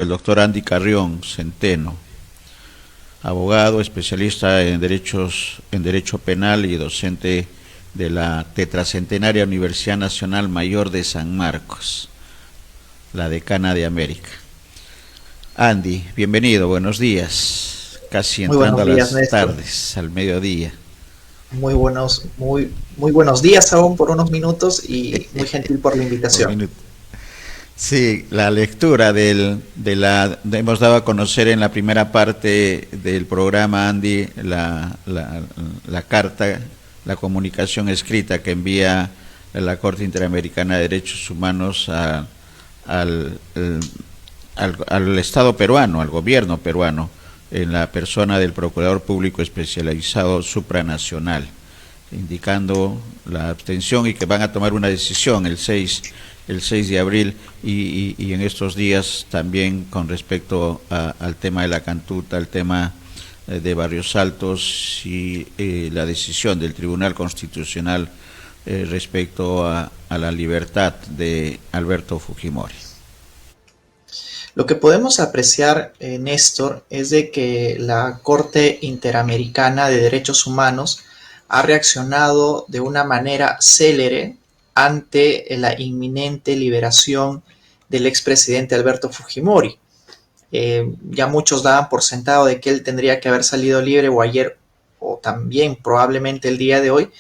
El doctor Andy Carrión Centeno, abogado, especialista en derecho penal y docente de la Tetracentenaria Universidad Nacional Mayor de San Marcos, la decana de América. Andy, bienvenido, buenos días, casi Muy entrando buenos a días, las Néstor. tardes, al mediodía. Muy buenos días aún por unos minutos y muy gentil por la Un invitación. minuto. Sí, la lectura hemos dado a conocer en la primera parte del programa, Andy, la carta, la comunicación escrita que envía la Corte Interamericana de Derechos Humanos al, al Estado peruano, al gobierno peruano, en la persona del Procurador Público Especializado Supranacional, indicando la abstención y que van a tomar una decisión el 6 de abril y en estos días también con respecto al tema de la cantuta, al tema de Barrios Altos y la decisión del Tribunal Constitucional respecto a la libertad de Alberto Fujimori. Lo que podemos apreciar, Néstor, es de que la Corte Interamericana de Derechos Humanos ha reaccionado de una manera célere ante la inminente liberación del expresidente Alberto Fujimori. Ya muchos daban por sentado de que él tendría que haber salido libre o ayer o también probablemente el día de hoy,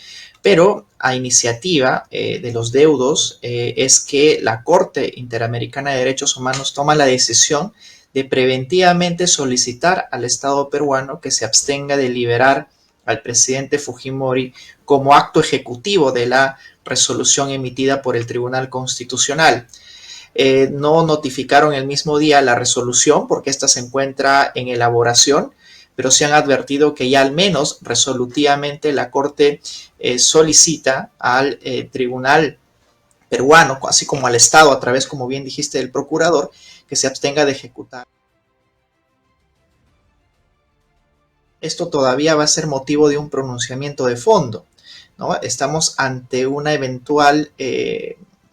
pero a iniciativa de los deudos es que la Corte Interamericana de Derechos Humanos toma la decisión de preventivamente solicitar al Estado peruano que se abstenga de liberar al presidente Fujimori como acto ejecutivo de la resolución emitida por el Tribunal Constitucional. No notificaron el mismo día la resolución porque esta se encuentra en elaboración, pero sí han advertido que ya al menos resolutivamente la Corte solicita al Tribunal peruano, así como al Estado, a través, como bien dijiste, del procurador, que se abstenga de ejecutar. Esto todavía va a ser motivo de un pronunciamiento de fondo, ¿no? Estamos ante una eventual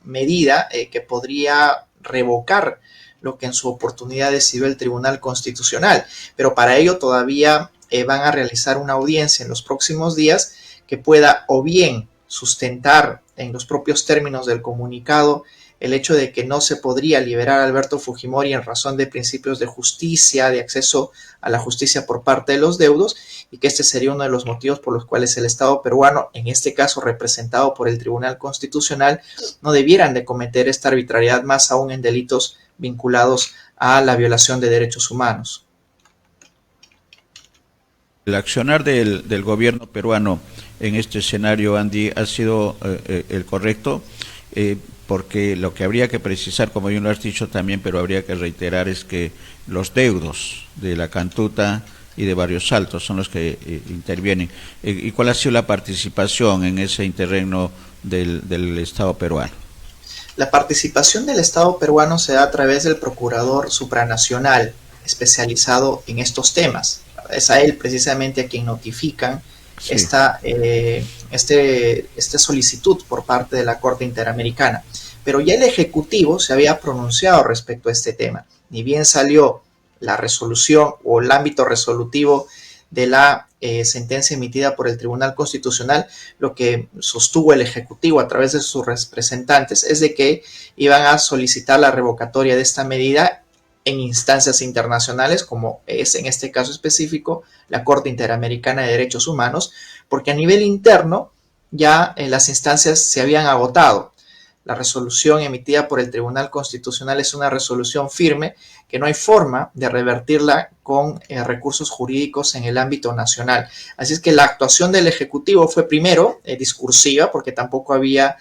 medida que podría revocar lo que en su oportunidad decidió el Tribunal Constitucional, pero para ello todavía van a realizar una audiencia en los próximos días que pueda o bien sustentar en los propios términos del comunicado el hecho de que no se podría liberar a Alberto Fujimori en razón de principios de justicia, de acceso a la justicia por parte de los deudos, y que este sería uno de los motivos por los cuales el Estado peruano, en este caso representado por el Tribunal Constitucional, no debieran de cometer esta arbitrariedad, más aún en delitos vinculados a la violación de derechos humanos. El accionar del gobierno peruano en este escenario, Andy, ha sido el correcto, porque lo que habría que precisar, como bien lo has dicho también, pero habría que reiterar, es que los deudos de la Cantuta y de Barrios Altos son los que intervienen. ¿Y cuál ha sido la participación en ese interregno del Estado peruano? La participación del Estado peruano se da a través del Procurador Supranacional, especializado en estos temas. Es a él precisamente a quien notifican Sí. esta solicitud por parte de la Corte Interamericana. Pero ya el Ejecutivo se había pronunciado respecto a este tema. Ni bien salió la resolución o el ámbito resolutivo de la sentencia emitida por el Tribunal Constitucional, lo que sostuvo el Ejecutivo a través de sus representantes es de que iban a solicitar la revocatoria de esta medida en instancias internacionales, como es en este caso específico la Corte Interamericana de Derechos Humanos, porque a nivel interno ya las instancias se habían agotado. La resolución emitida por el Tribunal Constitucional es una resolución firme que no hay forma de revertirla con recursos jurídicos en el ámbito nacional. Así es que la actuación del Ejecutivo fue primero discursiva, porque tampoco había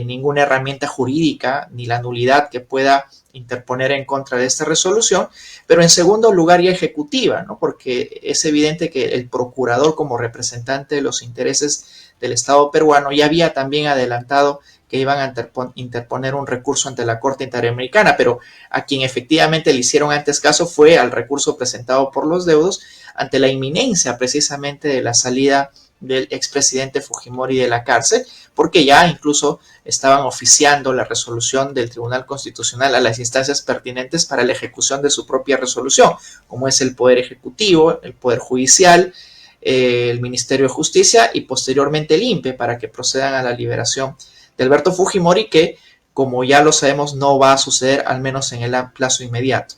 ninguna herramienta jurídica ni la nulidad que pueda interponer en contra de esta resolución, pero en segundo lugar ya ejecutiva, ¿no? Porque es evidente que el procurador, como representante de los intereses del Estado peruano, ya había también adelantado que iban a interponer un recurso ante la Corte Interamericana, pero a quien efectivamente le hicieron antes caso fue al recurso presentado por los deudos ante la inminencia precisamente de la salida del expresidente Fujimori de la cárcel, porque ya incluso estaban oficiando la resolución del Tribunal Constitucional a las instancias pertinentes para la ejecución de su propia resolución, como es el Poder Ejecutivo, el Poder Judicial, el Ministerio de Justicia y posteriormente el INPE, para que procedan a la liberación de Alberto Fujimori, que, como ya lo sabemos, no va a suceder, al menos en el plazo inmediato.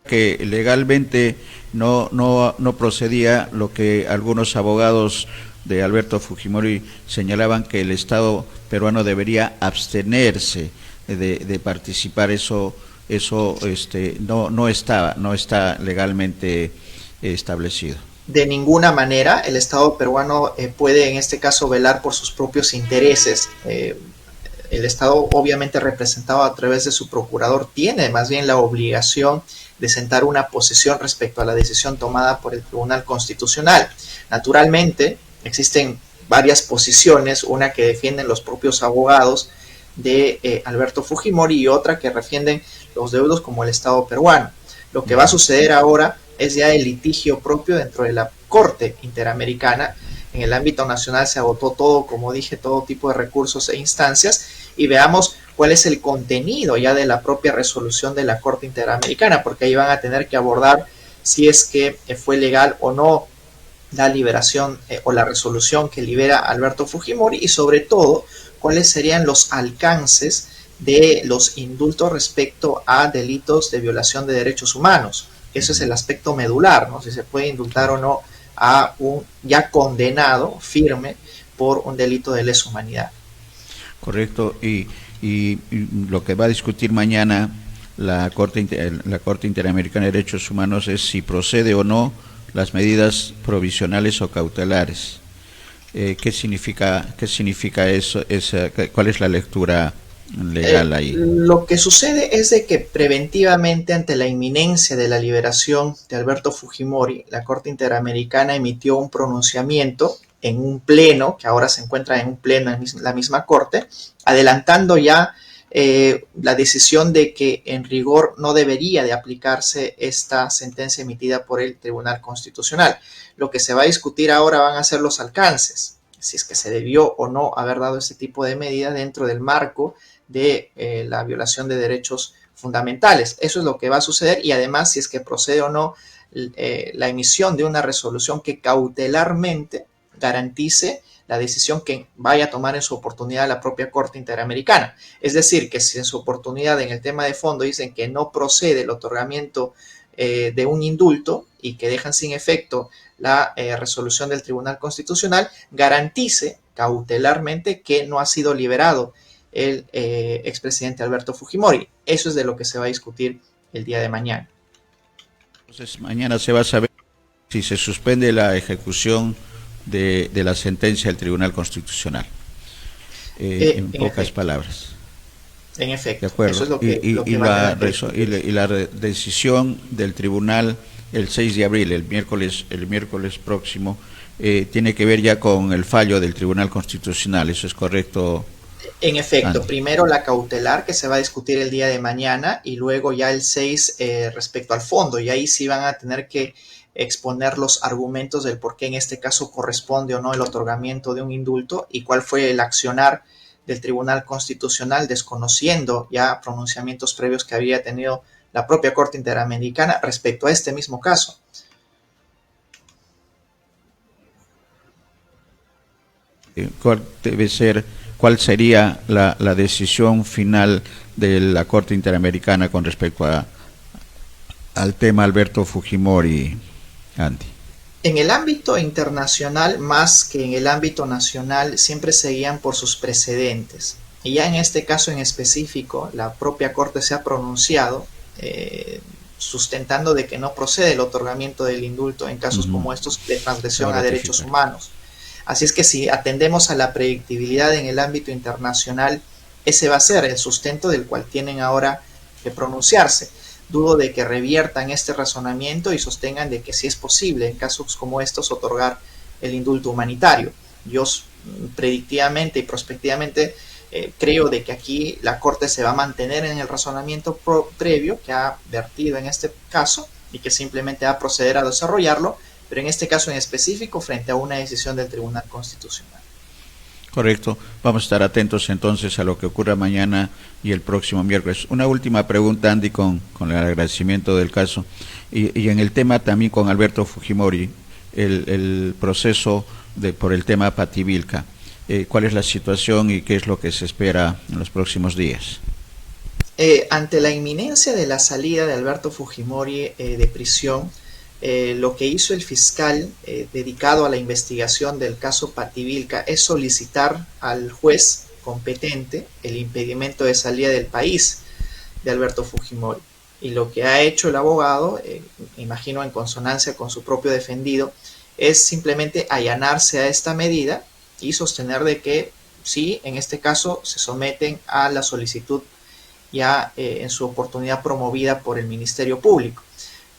Que legalmente no procedía lo que algunos abogados de Alberto Fujimori señalaban, que el Estado peruano debería abstenerse de participar. Eso no está legalmente establecido. De ninguna manera el Estado peruano puede en este caso velar por sus propios intereses. El Estado, obviamente representado a través de su procurador, tiene más bien la obligación de sentar una posición respecto a la decisión tomada por el Tribunal Constitucional. Naturalmente, existen varias posiciones, una que defienden los propios abogados de Alberto Fujimori y otra que defienden los deudos como el Estado peruano. Lo que va a suceder ahora es ya el litigio propio dentro de la Corte Interamericana. En el ámbito nacional se agotó todo, como dije, todo tipo de recursos e instancias, y veamos cuál es el contenido ya de la propia resolución de la Corte Interamericana, porque ahí van a tener que abordar si es que fue legal o no la liberación o la resolución que libera a Alberto Fujimori, y sobre todo cuáles serían los alcances de los indultos respecto a delitos de violación de derechos humanos. Eso es el aspecto medular, ¿no? Si se puede indultar o no a un ya condenado firme por un delito de lesa humanidad. Correcto, y lo que va a discutir mañana la Corte Interamericana de Derechos Humanos es si procede o no las medidas provisionales o cautelares. ¿Qué significa eso? ¿Cuál es la lectura legal ahí? Lo que sucede es de que preventivamente, ante la inminencia de la liberación de Alberto Fujimori, la Corte Interamericana emitió un pronunciamiento en un pleno, que ahora se encuentra en un pleno en la misma Corte, adelantando ya la decisión de que en rigor no debería de aplicarse esta sentencia emitida por el Tribunal Constitucional. Lo que se va a discutir ahora van a ser los alcances, si es que se debió o no haber dado este tipo de medida dentro del marco de la violación de derechos fundamentales. Eso es lo que va a suceder, y además si es que procede o no la emisión de una resolución que cautelarmente garantice la decisión que vaya a tomar en su oportunidad la propia Corte Interamericana. Es decir, que si en su oportunidad en el tema de fondo dicen que no procede el otorgamiento de un indulto y que dejan sin efecto la resolución del Tribunal Constitucional, garantice cautelarmente que no ha sido liberado el expresidente Alberto Fujimori. Eso es de lo que se va a discutir el día de mañana. Entonces, mañana se va a saber si se suspende la ejecución de la sentencia del Tribunal Constitucional. En pocas palabras. En efecto. De acuerdo. Eso es lo que la decisión del tribunal el 6 de abril, el miércoles próximo, tiene que ver ya con el fallo del Tribunal Constitucional. ¿Eso es correcto? En efecto, primero la cautelar, que se va a discutir el día de mañana, y luego ya el 6 respecto al fondo, y ahí sí van a tener que exponer los argumentos del por qué en este caso corresponde o no el otorgamiento de un indulto y cuál fue el accionar del Tribunal Constitucional, desconociendo ya pronunciamientos previos que había tenido la propia Corte Interamericana respecto a este mismo caso. ¿Cuál sería la decisión final de la Corte Interamericana con respecto al tema Alberto Fujimori, Andy? En el ámbito internacional, más que en el ámbito nacional, siempre se guían por sus precedentes. Y ya en este caso en específico, la propia Corte se ha pronunciado sustentando de que no procede el otorgamiento del indulto en casos como estos de transgresión a derechos humanos. Así es que si atendemos a la predictibilidad en el ámbito internacional, ese va a ser el sustento del cual tienen ahora que pronunciarse. Dudo de que reviertan este razonamiento y sostengan de que sí es posible en casos como estos otorgar el indulto humanitario. Yo predictivamente y prospectivamente creo de que aquí la Corte se va a mantener en el razonamiento previo que ha vertido en este caso y que simplemente va a proceder a desarrollarlo pero en este caso en específico frente a una decisión del Tribunal Constitucional. Correcto. Vamos a estar atentos entonces a lo que ocurra mañana y el próximo miércoles. Una última pregunta, Andy, con el agradecimiento del caso. Y en el tema también con Alberto Fujimori, el proceso por el tema Pativilca. ¿Cuál es la situación y qué es lo que se espera en los próximos días? Ante la inminencia de la salida de Alberto Fujimori de prisión, lo que hizo el fiscal dedicado a la investigación del caso Pativilca es solicitar al juez competente el impedimento de salida del país de Alberto Fujimori. Y lo que ha hecho el abogado, imagino en consonancia con su propio defendido, es simplemente allanarse a esta medida y sostener de que sí, en este caso se someten a la solicitud ya en su oportunidad promovida por el Ministerio Público.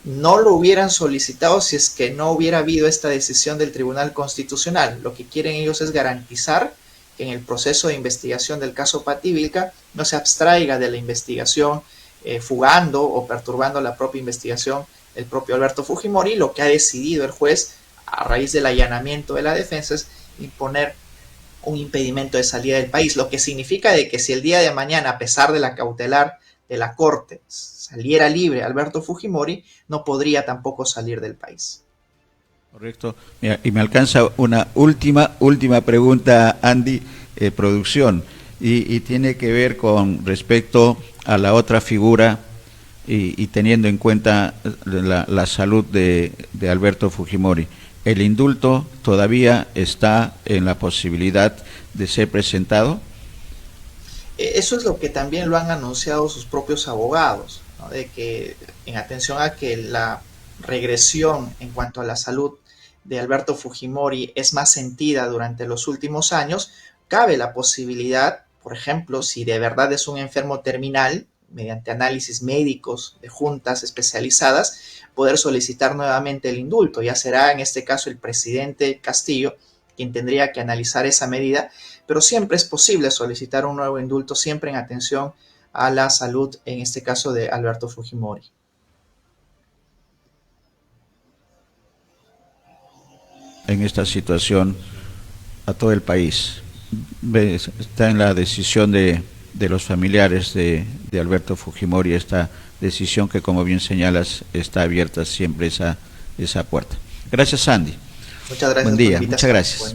No lo hubieran solicitado si es que no hubiera habido esta decisión del Tribunal Constitucional. Lo que quieren ellos es garantizar que en el proceso de investigación del caso Pativilca no se abstraiga de la investigación, fugando o perturbando la propia investigación el propio Alberto Fujimori. Lo que ha decidido el juez a raíz del allanamiento de la defensa es imponer un impedimento de salida del país, lo que significa de que si el día de mañana, a pesar de la cautelar de la Corte, saliera libre Alberto Fujimori, no podría tampoco salir del país. Correcto. Mira, y me alcanza una última pregunta, Andy, producción, y tiene que ver con respecto a la otra figura y teniendo en cuenta la salud de Alberto Fujimori. ¿El indulto todavía está en la posibilidad de ser presentado? Eso es lo que también lo han anunciado sus propios abogados, ¿no? De que en atención a que la regresión en cuanto a la salud de Alberto Fujimori es más sentida durante los últimos años, cabe la posibilidad, por ejemplo, si de verdad es un enfermo terminal, mediante análisis médicos de juntas especializadas, poder solicitar nuevamente el indulto. Ya será en este caso el presidente Castillo quien tendría que analizar esa medida, pero siempre es posible solicitar un nuevo indulto, siempre en atención a la salud, en este caso de Alberto Fujimori. En esta situación a todo el país. Está en la decisión de los familiares de Alberto Fujimori, esta decisión que, como bien señalas, está abierta siempre esa puerta. Gracias, Andy. Muchas gracias. Buen día, muchas gracias.